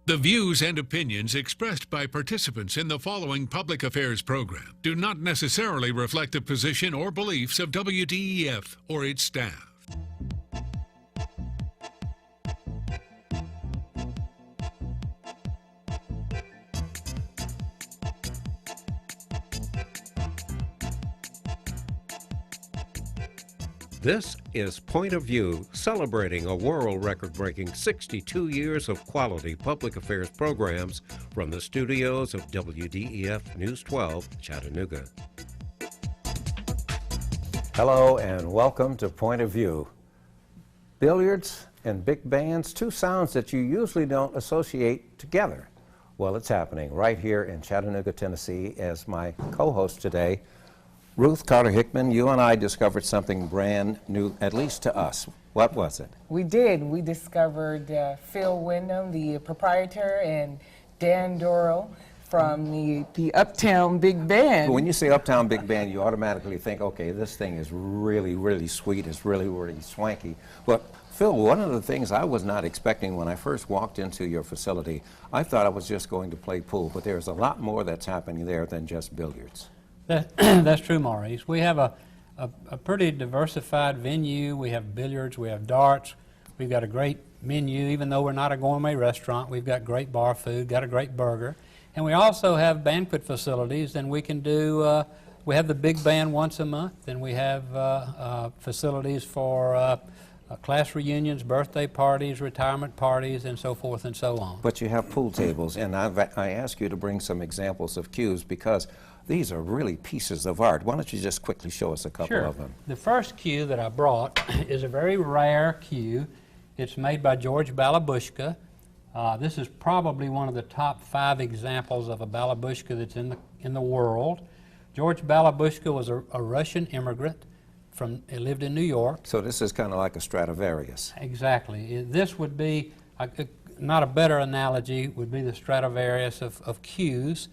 The views and opinions expressed by participants in the following public affairs program do not necessarily reflect the position or beliefs of WDEF or its staff. This is Point of View, celebrating a world record-breaking 62 years of quality public affairs programs from the studios of WDEF News 12, Chattanooga. Hello and welcome to Point of View. Billiards and big bands, two sounds that you usually don't associate together. Well, it's happening right here in Chattanooga, Tennessee, as my co-host today, Ruth Carter Hickman. You and I discovered something brand new, at least to us. What was it? We did. We discovered Phil Wyndham, the proprietor, and Dan Dorrell from the Uptown Big Band. When you say Uptown Big Band, you automatically think, okay, this thing is really, really sweet. It's really, really swanky. But Phil, one of the things I was not expecting when I first walked into your facility, I thought I was just going to play pool, but there's a lot more that's happening there than just billiards. That's true, Maurice. We have a pretty diversified venue. We have billiards, we have darts, we've got a great menu. Even though we're not a gourmet restaurant, we've got great bar food, got a great burger. And we also have banquet facilities, and we can do, we have the big band once a month, and we have facilities for class reunions, birthday parties, retirement parties, and so forth and so on. But you have pool tables, and I ask you to bring some examples of cues because these are really pieces of art. Why don't you just quickly show us a couple of them? The first cue that I brought is a very rare cue. It's made by George Balabushka. This is probably one of the top 5 examples of a Balabushka that's in the world. George Balabushka was a Russian immigrant. He lived in New York. So this is kind of like a Stradivarius. Exactly. This would be, not a better analogy, would be the Stradivarius of cues.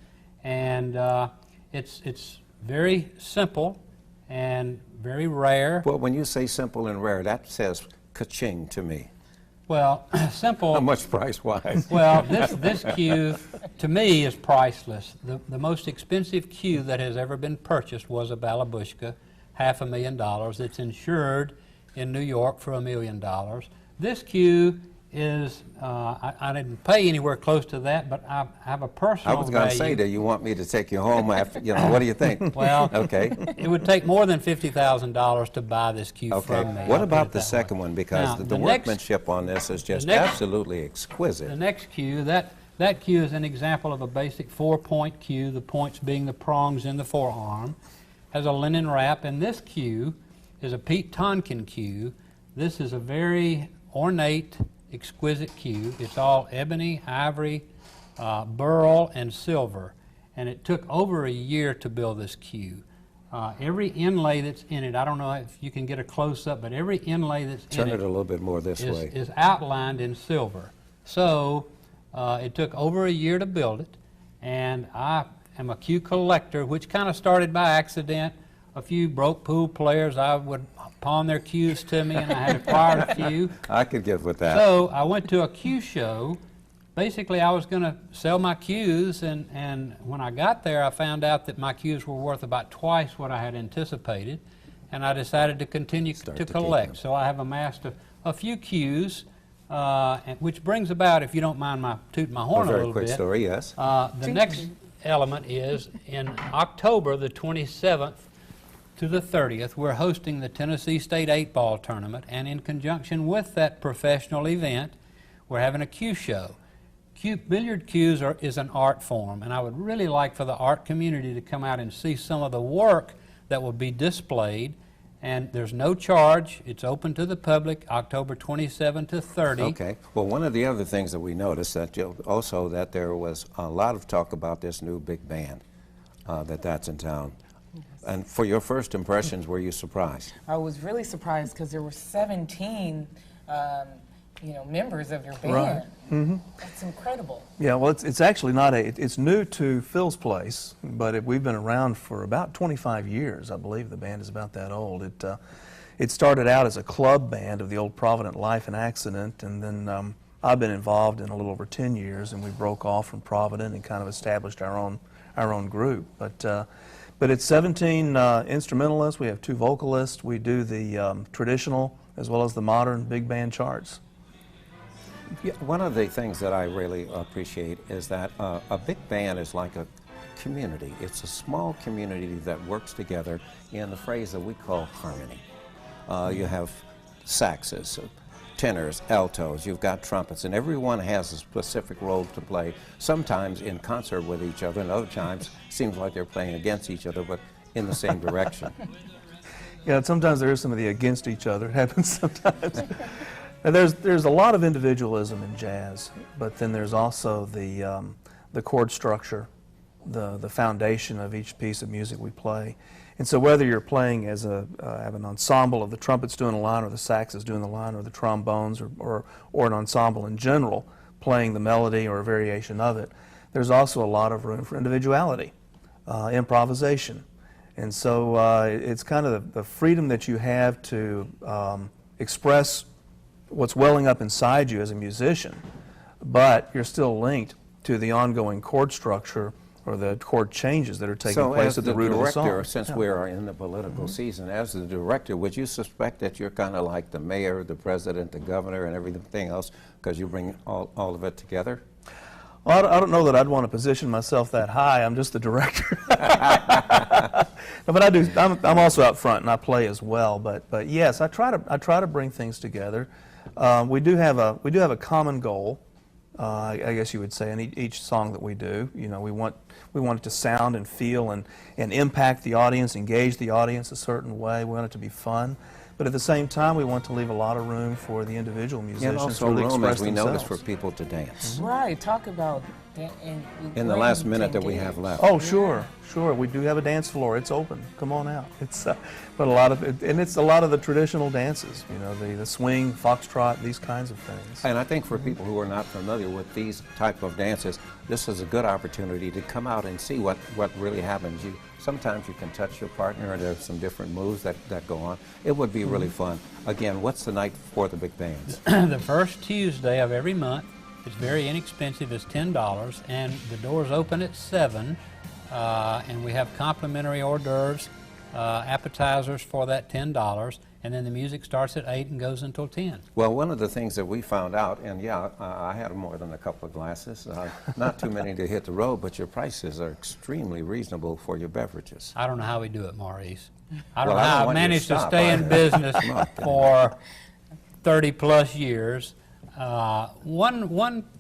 And it's very simple and very rare. Well, when you say simple and rare, that says ka-ching to me. Well, simple. How much price-wise? Well, this cue, to me, is priceless. The most expensive cue that has ever been purchased was a Balabushka, $500,000. It's insured in New York for $1 million. This cue is, I didn't pay anywhere close to that, but I have a personal I was going to say, do you want me to take you home after, what do you think? Well, okay. It would take more than $50,000 to buy this cue from me. What about the second one? Because now, the workmanship on this is just absolutely exquisite. The next cue, that cue is an example of a basic 4-point cue, the points being the prongs in the forearm, has a linen wrap, and this cue is a Pete Tonkin cue. This is a very ornate, exquisite cue. It's all ebony, ivory, beryl, and silver. And it took over a year to build this cue. Every inlay that's in it, I don't know if you can get a close-up, but every inlay that's in it Turn it a little bit more this way. Is outlined in silver. So it took over a year to build it, and I am a cue collector, which kind of started by accident. A few broke pool players, I would pawn their cues to me, and I had acquired a few. I could get with that. So I went to a cue show. Basically, I was going to sell my cues, and when I got there, I found out that my cues were worth about twice what I had anticipated, and I decided to continue to collect. So I have amassed a few cues, which brings about, if you don't mind my tooting my horn a little bit. Very quick story, yes. The next element is in October the 27th to the 30th, we're hosting the Tennessee State 8-Ball Tournament, and in conjunction with that professional event, we're having a cue show. Billiard cues is an art form, and I would really like for the art community to come out and see some of the work that will be displayed, and there's no charge. It's open to the public, October 27 to 30. Okay. Well, one of the other things that we noticed that also that there was a lot of talk about this new big band that's in town. And for your first impressions, were you surprised? I was really surprised because there were 17 members of your band. Right. Mm-hmm. That's incredible. Yeah, well, it's actually not it's new to Phil's place, but we've been around for about 25 years. I believe the band is about that old. It started out as a club band of the old Provident Life and Accident, and then I've been involved in a little over 10 years, and we broke off from Provident and kind of established our own group. But it's 17 instrumentalists. We have 2 vocalists. We do the traditional as well as the modern big band charts. Yeah, one of the things that I really appreciate is that a big band is like a community. It's a small community that works together in the phrase that we call harmony. You have saxes, tenors, altos, you've got trumpets, and everyone has a specific role to play, sometimes in concert with each other, and other times seems like they're playing against each other, but in the same direction. Yeah, sometimes there is some of the against each other. It happens sometimes. And there's a lot of individualism in jazz, but then there's also the chord structure, the foundation of each piece of music we play. And so whether you're playing as have an ensemble of the trumpets doing a line, or the sax is doing the line, or the trombones, or an ensemble in general playing the melody or a variation of it, there's also a lot of room for individuality, improvisation. And so it's kind of the freedom that you have to express what's welling up inside you as a musician, but you're still linked to the ongoing chord structure or the chord changes that are taking place at the root of the song. So as the director, since we are in the political season, as the director, would you suspect that you're kind of like the mayor, the president, the governor, and everything else, because you bring all of it together? Well, I don't know that I'd want to position myself that high. I'm just the director. But I do. I'm also out front and I play as well. But yes, I try to bring things together. We do have a common goal. I guess you would say in each song that we do. You know, we want it to sound and feel and impact the audience, engage the audience a certain way. We want it to be fun. But at the same time, we want to leave a lot of room for the individual musicians and also to really room, express as we themselves. notice, for people to dance. Right, talk about In the last minute that we have left. Oh, sure. We do have a dance floor. It's open. Come on out. It's but a lot of it, and it's a lot of the traditional dances. You know, the swing, foxtrot, these kinds of things. And I think for people who are not familiar with these type of dances, this is a good opportunity to come out and see what really happens. Sometimes you can touch your partner, and there's some different moves that go on. It would be really fun. Again, what's the night for the big bands? The first Tuesday of every month. It's very inexpensive. It's $10, and the doors open at 7, and we have complimentary hors d'oeuvres, appetizers for that $10, and then the music starts at 8 and goes until 10. Well, one of the things that we found out, and yeah, I had more than a couple of glasses, not too many to hit the road, but your prices are extremely reasonable for your beverages. I don't know how we do it, Maurice. I don't Well, know I don't how I want you to managed to stop stay in either. business Come on. for 30-plus years. While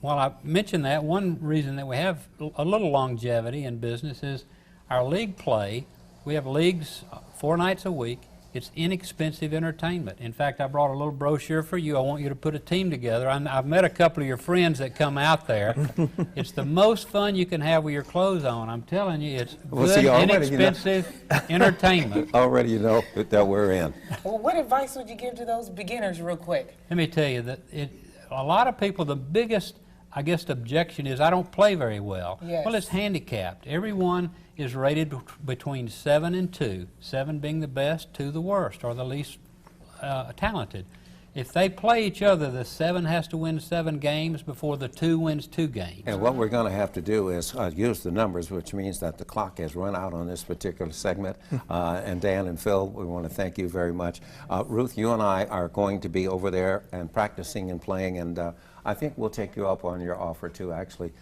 I mention that, one reason that we have a little longevity in business is our league play. We have leagues 4 nights a week. It's inexpensive entertainment. In fact, I brought a little brochure for you. I want you to put a team together. I've met a couple of your friends that come out there. It's the most fun you can have with your clothes on. I'm telling you, it's good, inexpensive entertainment. Already you know that we're in. Well, what advice would you give to those beginners real quick? Let me tell you that a lot of people, the biggest, I guess, objection is I don't play very well. Yes. Well, it's handicapped. Everyone is rated between 7 and 2, 7 being the best, 2 the worst, or the least talented. If they play each other, the 7 has to win 7 games before the 2 wins 2 games. And what we're going to have to do is use the numbers, which means that the clock has run out on this particular segment. And Dan and Phil, we want to thank you very much. Ruth, you and I are going to be over there and practicing and playing, and I think we'll take you up on your offer to actually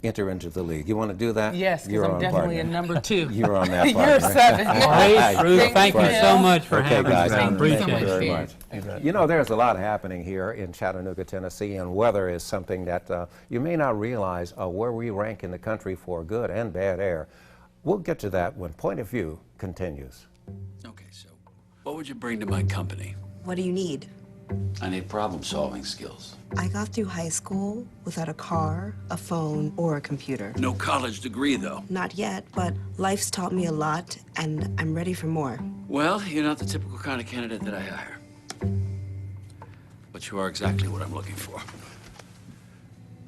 enter into the league. You want to do that? Yes, because You're I'm on, definitely partner. a number 2. You're on that You're partner. 7. Maurice, Ruth, thank you so much for Okay, having guys. us. I Thank you so appreciate much, it. very Dan. much. You know, there's a lot happening here in Chattanooga, Tennessee, and weather is something that you may not realize where we rank in the country for good and bad air. We'll get to that when Point of View continues. Okay, so what would you bring to my company? What do you need? I need problem-solving skills. I got through high school without a car, a phone, or a computer. No college degree, though. Not yet, but life's taught me a lot, and I'm ready for more. Well, you're not the typical kind of candidate that I hire. But you are exactly what I'm looking for.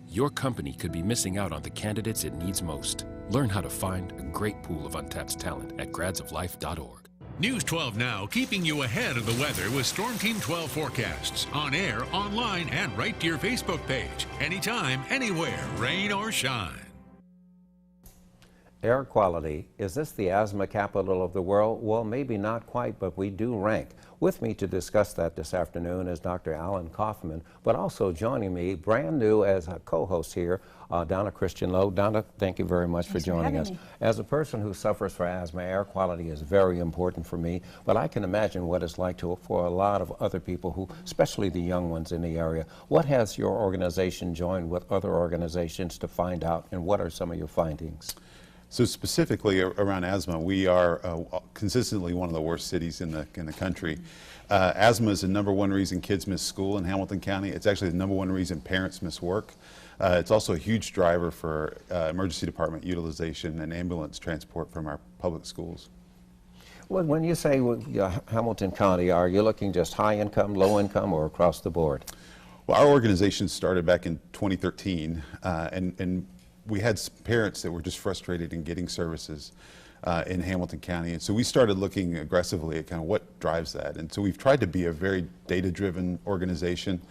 Your company could be missing out on the candidates it needs most. Learn how to find a great pool of untapped talent at gradsoflife.org. News 12 Now, keeping you ahead of the weather with Storm Team 12 forecasts. On air, online, and right to your Facebook page. Anytime, anywhere, rain or shine. Air quality. Is this the asthma capital of the world? Well, maybe not quite, but we do rank. With me to discuss that this afternoon is Dr. Alan Kaufman, but also joining me, brand new as a co-host here, Donna Christian Lowe. Donna, thank you very much for joining us. As a person who suffers from asthma, air quality is very important for me, but I can imagine what it's like for a lot of other people who, especially the young ones in the area. What has your organization joined with other organizations to find out, and what are some of your findings? So specifically around asthma, we are consistently one of the worst cities in the country. Asthma is the #1 reason kids miss school in Hamilton County. It's actually the #1 reason parents miss work. It's also a huge driver for emergency department utilization and ambulance transport from our public schools. Well, when you say Hamilton County, are you looking just high income, low income, or across the board? Well, our organization started back in 2013, and we had parents that were just frustrated in getting services in Hamilton County. And so we started looking aggressively at kind of what drives that. And so we've tried to be a very data-driven organization.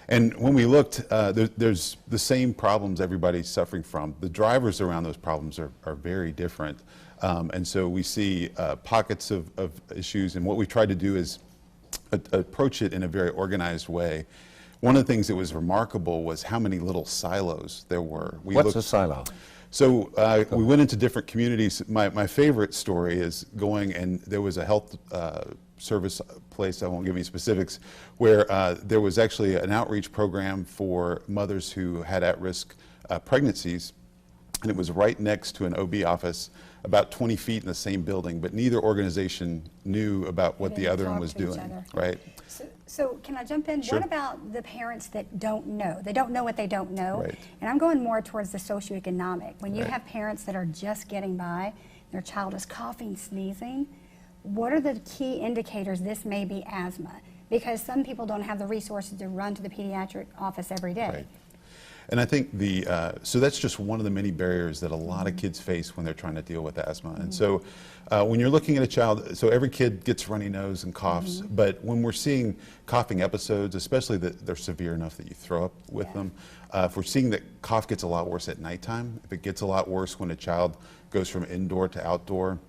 And when we looked, there's the same problems everybody's suffering from. The drivers around those problems are very different. And so we see pockets of issues. And what we tried to do is approach it in a very organized way. One of the things that was remarkable was how many little silos there were. What's a silo? So we went into different communities. My favorite story is going, and there was a health service place, I won't give any specifics, where there was actually an outreach program for mothers who had at-risk pregnancies, and it was right next to an OB office, about 20 feet in the same building, but neither organization knew about what the other one was doing, right? So can I jump in? Sure. What about the parents that don't know? They don't know what they don't know. Right. And I'm going more towards the socioeconomic. When you Right. have parents that are just getting by, their child is coughing, sneezing, what are the key indicators this may be asthma? Because some people don't have the resources to run to the pediatric office every day. Right. And I think so that's just one of the many barriers that a lot of kids face when they're trying to deal with asthma. And so when you're looking at a child, so every kid gets runny nose and coughs, but when we're seeing coughing episodes, especially that they're severe enough that you throw up with them, if we're seeing that cough gets a lot worse at nighttime, if it gets a lot worse when a child goes from indoor to outdoor,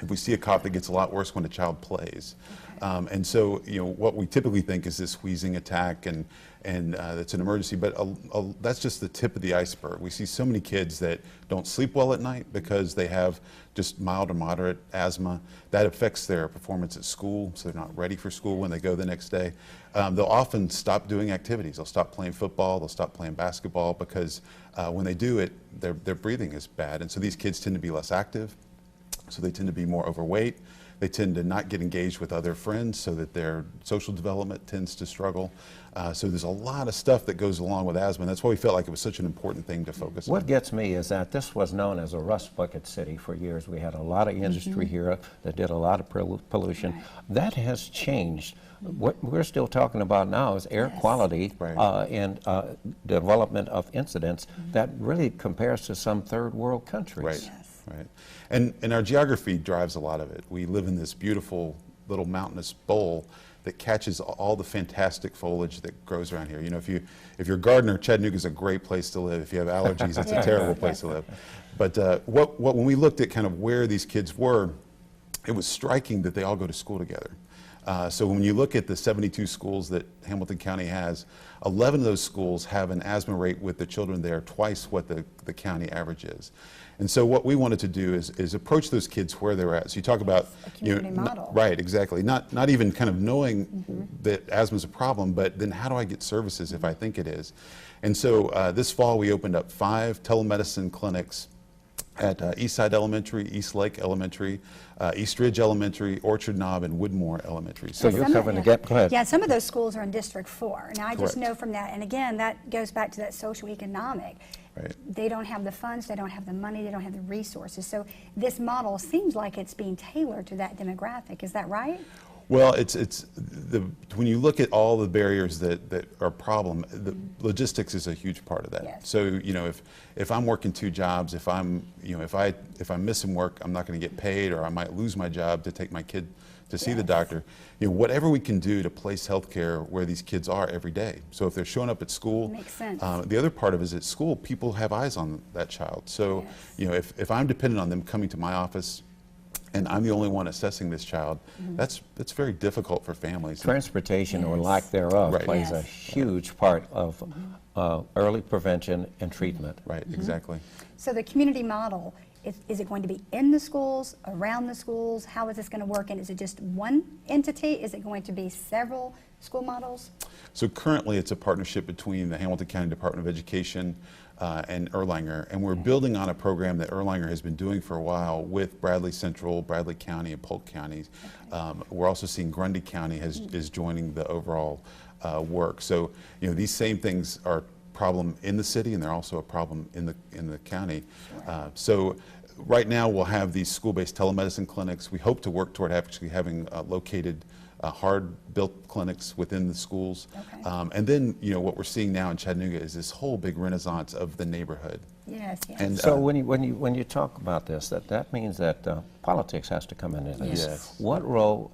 if we see a cough that gets a lot worse when a child plays. And so, what we typically think is this wheezing attack, and that's an emergency, but that's just the tip of the iceberg. We see so many kids that don't sleep well at night because they have just mild or moderate asthma. That affects their performance at school, so they're not ready for school when they go the next day. They'll often stop doing activities. They'll stop playing football, they'll stop playing basketball, because when they do it, their breathing is bad. And so these kids tend to be less active, so they tend to be more overweight. They tend to not get engaged with other friends, so that their social development tends to struggle. So there's a lot of stuff that goes along with asthma, and that's why we felt like it was such an important thing to focus on. What gets me is that this was known as a rust bucket city for years. We had a lot of industry here that did a lot of pollution. Right. That has changed. What we're still talking about now is air quality and development of incidents that really compares to some third world countries. Right. Yes. Right. And our geography drives a lot of it. We live in this beautiful little mountainous bowl that catches all the fantastic foliage that grows around here. If you're a gardener, Chattanooga's a great place to live. If you have allergies, it's a terrible place to live. But when we looked at kind of where these kids were, it was striking that they all go to school together. So when you look at the 72 schools that Hamilton County has, 11 of those schools have an asthma rate with the children there twice what the county average is. And so what we wanted to do is approach those kids where they're at. So you talk about a community model. Right, exactly. Not even kind of knowing that asthma is a problem, but then how do I get services if I think it is? And so this fall we opened up 5 telemedicine clinics at Eastside Elementary, East Lake Elementary, East Ridge Elementary, Orchard Knob, and Woodmore Elementary. So you're covering the gap. Go ahead. Yeah, some of those schools are in District 4. Now, I just Correct. know from that, and again, that goes back to that socioeconomic. Right. They don't have the funds, they don't have the money, they don't have the resources. So this model seems like it's being tailored to that demographic. Is that right? Well, when you look at all the barriers that are a problem, the logistics is a huge part of that. Yes. So, you know, if I'm working 2 jobs, if I'm missing work, I'm not going to get paid, or I might lose my job to take my kid to see the doctor. You know, whatever we can do to place healthcare where these kids are every day. So if they're showing up at school, makes sense. The other part of it is at school, people have eyes on that child. So, you know, if I'm dependent on them coming to my office, and I'm the only one assessing this child, that's very difficult for families. Transportation or lack thereof Right. plays a huge part of early prevention and treatment. Right, exactly. So the community model, is it going to be in the schools, around the schools? How is this going to work? And is it just one entity? Is it going to be several school models? So currently it's a partnership between the Hamilton County Department of Education and Erlanger, and we're building on a program that Erlanger has been doing for a while with Bradley Central, Bradley County, and Polk counties. We're also seeing Grundy County is joining the overall work. So, you know, these same things are a problem in the city, and they're also a problem in the county. So right now we'll have these school-based telemedicine clinics. We hope to work toward actually having located hard-built clinics within the schools. And then, you know, what we're seeing now in Chattanooga is this whole big renaissance of the neighborhood. Yes, yes. And so when you talk about this, that means that politics has to come into this. Yes. What role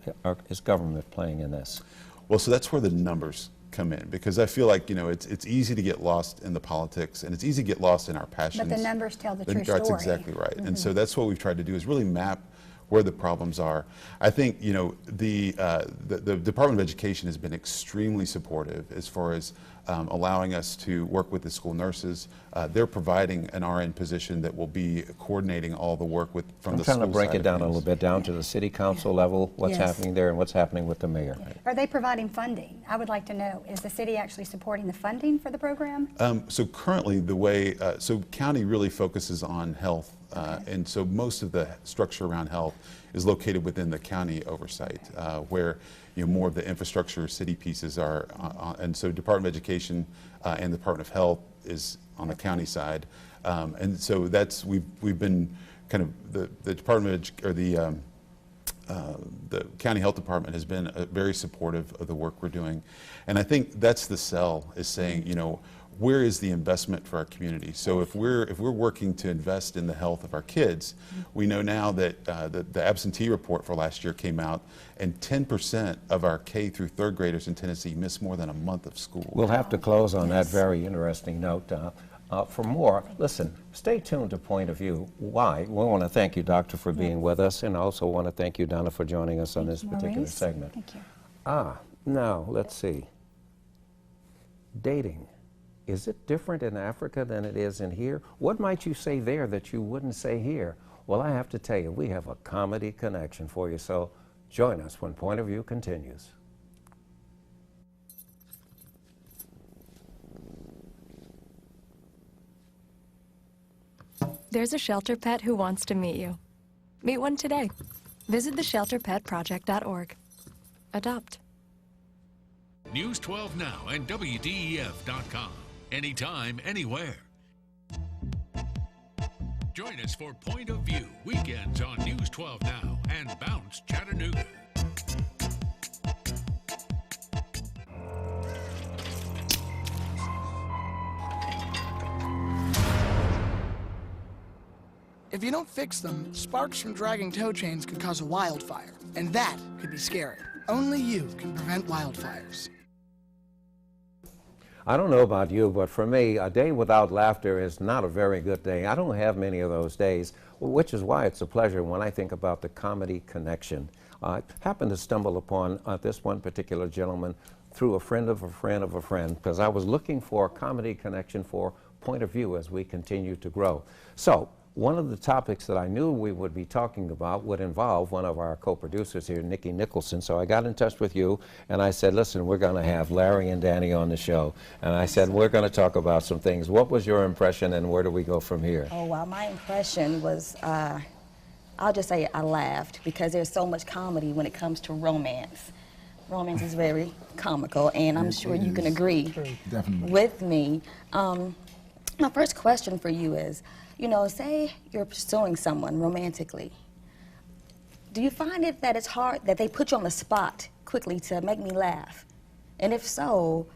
is government playing in this? Well, so that's where the numbers come in, because I feel like, you know, it's easy to get lost in the politics, and it's easy to get lost in our passions. But the numbers tell the true story. That's exactly right. And so that's what we've tried to do, is really map where the problems are. I think, you know, the Department of Education has been extremely supportive as far as allowing us to work with the school nurses. They're providing an RN position that will be coordinating all the work from the school side. I'm trying to break it down a little bit, down to the city council level, what's happening there and what's happening with the mayor. Are they providing funding? I would like to know, is the city actually supporting the funding for the program? So currently the way, so county really focuses on health, and so most of the structure around health is located within the county oversight, where, you know, more of the infrastructure city pieces are, and so Department of Education and the Department of Health is on the county side, and so that's we've been kind of the Department of, or the County Health Department has been very supportive of the work we're doing, and I think that's the sell, is saying, you know, where is the investment for our community? So if we're working to invest in the health of our kids, we know now that the absentee report for last year came out, and 10% of our K through 3rd graders in Tennessee miss more than a month of school. We'll have to close on that very interesting note. For more, listen, stay tuned to Point of View. Why? We want to thank you, Doctor, for being with us, and also want to thank you, Donna, for joining us on this particular segment. Thank you. Now, let's see. Dating. Is it different in Africa than it is in here? What might you say there that you wouldn't say here? Well, I have to tell you, we have a comedy connection for you, so join us when Point of View continues. There's a shelter pet who wants to meet you. Meet one today. Visit theshelterpetproject.org. Adopt. News 12 Now and WDEF.com. Anytime, anywhere. Join us for Point of View, weekends on News 12 Now and Bounce Chattanooga. If you don't fix them, sparks from dragging tow chains could cause a wildfire, and that could be scary. Only you can prevent wildfires. I don't know about you, but for me, a day without laughter is not a very good day. I don't have many of those days, which is why it's a pleasure when I think about the comedy connection. I happened to stumble upon this one particular gentleman through a friend of a friend of a friend, because I was looking for a comedy connection for Point of View as we continue to grow. So, one of the topics that I knew we would be talking about would involve one of our co-producers here, Nikki Nichols. So I got in touch with you, and I said, listen, we're going to have Larry and Danny on the show. And I said, we're going to talk about some things. What was your impression, and where do we go from here? Oh, well, my impression was, I'll just say I laughed, because there's so much comedy when it comes to romance. Romance is very comical, and I'm sure you can agree with me. My first question for you is, you know, say you're pursuing someone romantically. Do you find it that it's hard, that they put you on the spot quickly to make me laugh? And if so,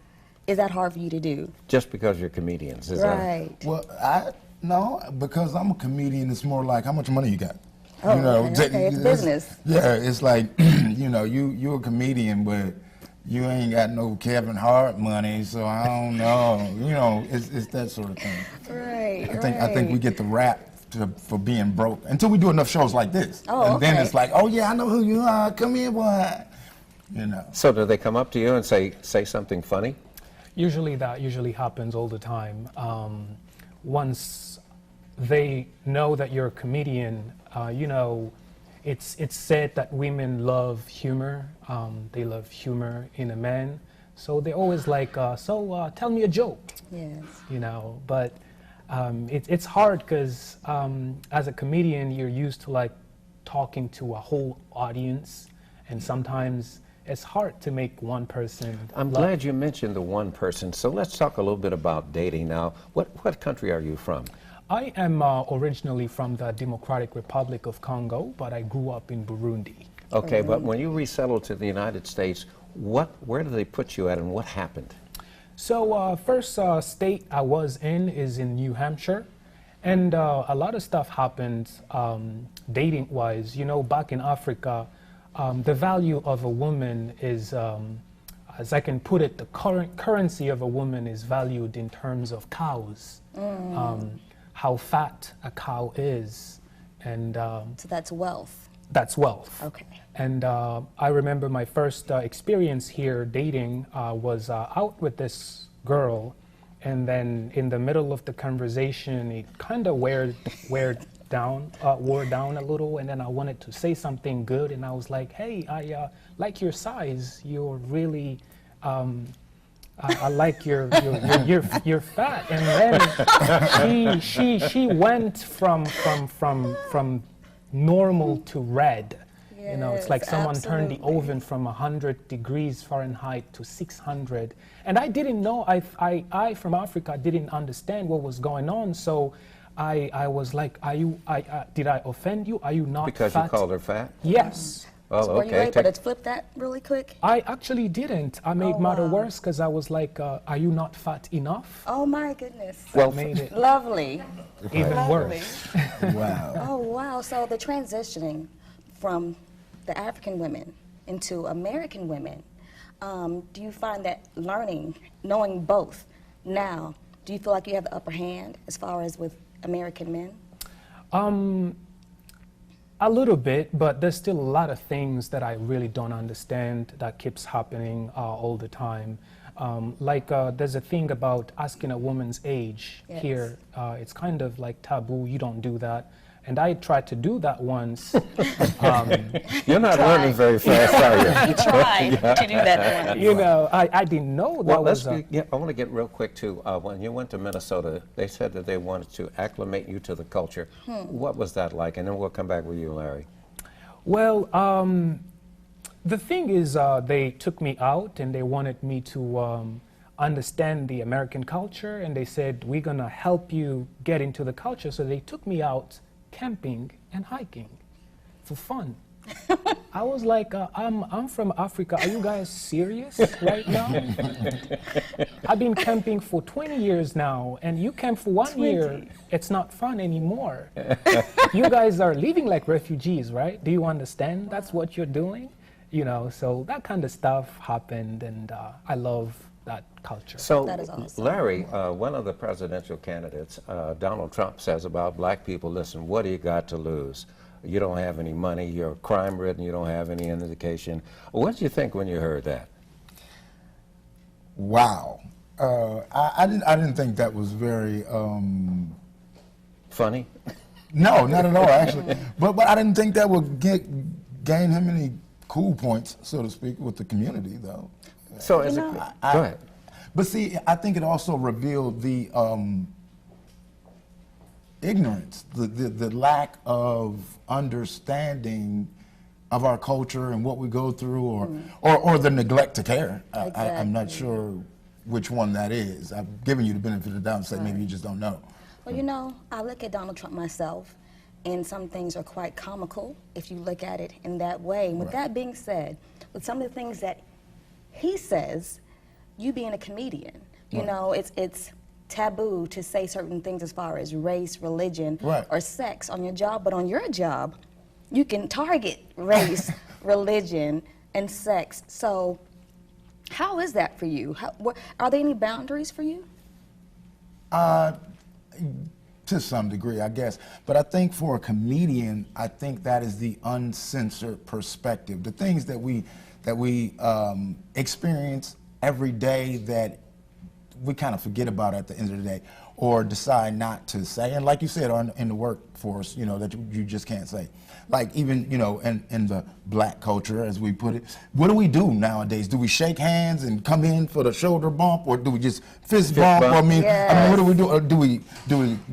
is that hard for you to do? Just because you're comedians, is Right. Well, no, because I'm a comedian, it's more like, how much money you got? Oh, you know, okay, it's business. Yeah, it's like, you know, you're a comedian, but you ain't got no Kevin Hart money, so I don't know. You know, it's that sort of thing. Right, I think we get the rap for being broke until we do enough shows like this. Oh, and then okay. it's like, oh yeah, I know who you are. Come here, boy. You know. So do they come up to you and say something funny? Usually that happens all the time. Once they know that you're a comedian, you know, it's said that women love humor. They love humor in a man. So they're always like, tell me a joke. Yes. You know, but it's hard because as a comedian, you're used to like talking to a whole audience, and sometimes it's hard to make one person. I'm glad you mentioned the one person. So let's talk a little bit about dating now. What country are you from? I am originally from the Democratic Republic of Congo, but I grew up in Burundi. Okay, but when you resettled to the United States, where did they put you at and what happened? So first state I was in is in New Hampshire, and a lot of stuff happened dating-wise. You know, back in Africa, the value of a woman is, as I can put it, the current currency of a woman is valued in terms of cows. How fat a cow is, and so that's wealth. That's wealth. Okay. And I remember my first experience here dating was out with this girl, and then in the middle of the conversation, it kind of wore down a little, and then I wanted to say something good, and I was like, "Hey, I like your size. You're really." I like your fat, and then she went from normal to red. You know, it's like someone turned the oven from 100 degrees Fahrenheit to 600, and I didn't know. I from Africa didn't understand what was going on, so I was like, did I offend you? Are you not because fat? You called her fat? Yes. Oh, so were you able to flip that really quick? I actually didn't. I made matter worse because I was like, are you not fat enough? Oh my goodness. Well, made it lovely. Even worse. Wow. Oh wow. So the transitioning from the African women into American women, do you find that knowing both now, do you feel like you have the upper hand as far as with American men? A little bit, but there's still a lot of things that I really don't understand that keeps happening all the time. There's a thing about asking a woman's age here. It's kind of like taboo. You don't do that. And I tried to do that once. You're not learning very fast, are you? You tried to do that once. You know, I didn't know that was... I want to get real quick to, when you went to Minnesota, they said that they wanted to acclimate you to the culture. What was that like? And then we'll come back with you, Larry. Well, the thing is, they took me out and they wanted me to understand the American culture, and they said, we're going to help you get into the culture. So they took me out camping and hiking for fun. I was like, I'm from Africa. Are you guys serious right now? I've been camping for 20 years now, and you camp for 1 year. It's not fun anymore. You guys are living like refugees, right? Do you understand that's what you're doing? You know, so that kind of stuff happened, and I love that culture. So, that is awesome. Larry, one of the presidential candidates, Donald Trump, says about black people, listen, what do you got to lose? You don't have any money, you're crime-ridden, you don't have any education. What did you think when you heard that? Wow. I didn't think that was very... funny? No, not at all, actually. But I didn't think that would gain him any cool points, so to speak, with the community, though. So, go ahead. But see, I think it also revealed the ignorance, the lack of understanding of our culture and what we go through, or the neglect to care. Exactly. I'm not sure which one that is. I've given you the benefit of the doubt and said maybe you just don't know. Well, you know, I look at Donald Trump myself, and some things are quite comical if you look at it in that way. And with that being said, with some of the things that he says, you being a comedian, you know, it's taboo to say certain things as far as race, religion, or sex on your job, but on your job, you can target race, religion, and sex. So how is that for you? Are there any boundaries for you? To some degree, I guess. But I think for a comedian, I think that is the uncensored perspective. The things that we experience every day that we kind of forget about at the end of the day, or decide not to say. And like you said, in the workforce, you know, that you just can't say. Like even, you know, in the black culture, as we put it, what do we do nowadays? Do we shake hands and come in for the shoulder bump, or do we just fist bump? Or, I mean, what do we do? Or do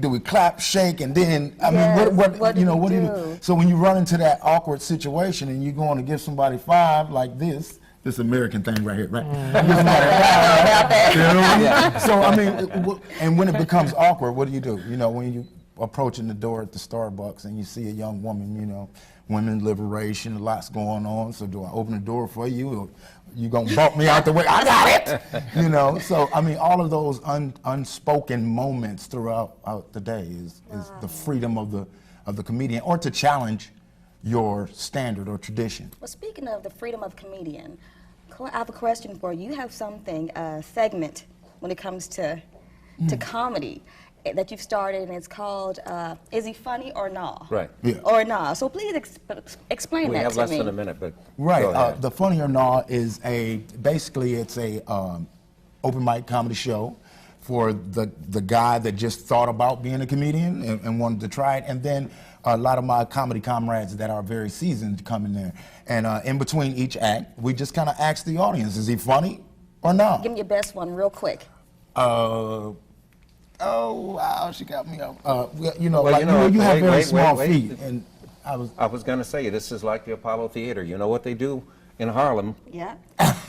we clap, shake, and then, I mean, what do you do? So when you run into that awkward situation and you're going to give somebody 5 like this American thing right here, right? So I mean, and when it becomes awkward, what do? You know, when you approaching the door at the Starbucks and you see a young woman, you know, women liberation, a lot's going on. So do I open the door for you, or you gonna bump me out the way? I got it. You know. So I mean, all of those unspoken moments throughout the day is the freedom of the comedian, or to challenge your standard or tradition. Well, speaking of the freedom of comedian, I have a question for you. You have something, a segment when it comes to comedy that you've started, and it's called Is He Funny or Nah? Right. Yeah. Or Nah. So please explain that to me. We have less than a minute, but right. The Funny or Nah is basically it's a open mic comedy show for the guy that just thought about being a comedian and wanted to try it, and then a lot of my comedy comrades that are very seasoned come in there. And in between each act, we just kind of ask the audience, is he funny or not? Give me your best one real quick. Oh, wow, she got me up. You know, you have very small feet. And I was going to say, this is like the Apollo Theater. You know what they do in Harlem? Yeah,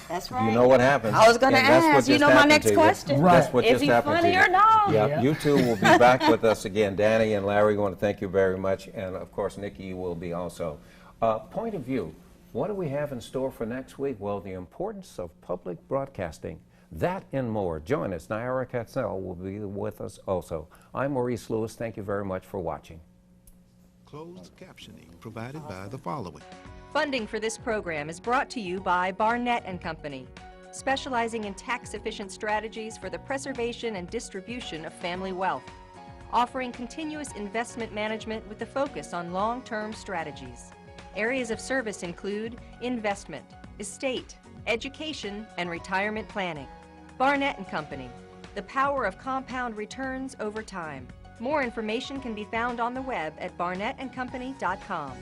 that's right. You know what happens. I was going to ask, you know my next question. Right. That's what is just he happened funny to you. or not? Yeah, you two will be back with us again. Danny and Larry, we want to thank you very much. And of course, Nikki will be also. Point of view, what do we have in store for next week? Well, the importance of public broadcasting. That and more. Join us. Naira Katzel will be with us also. I'm Maurice Lewis. Thank you very much for watching. Closed captioning provided by the following. Funding for this program is brought to you by Barnett & Company, specializing in tax-efficient strategies for the preservation and distribution of family wealth, offering continuous investment management with a focus on long-term strategies. Areas of service include investment, estate, education, and retirement planning. Barnett & Company, the power of compound returns over time. More information can be found on the web at barnettandcompany.com.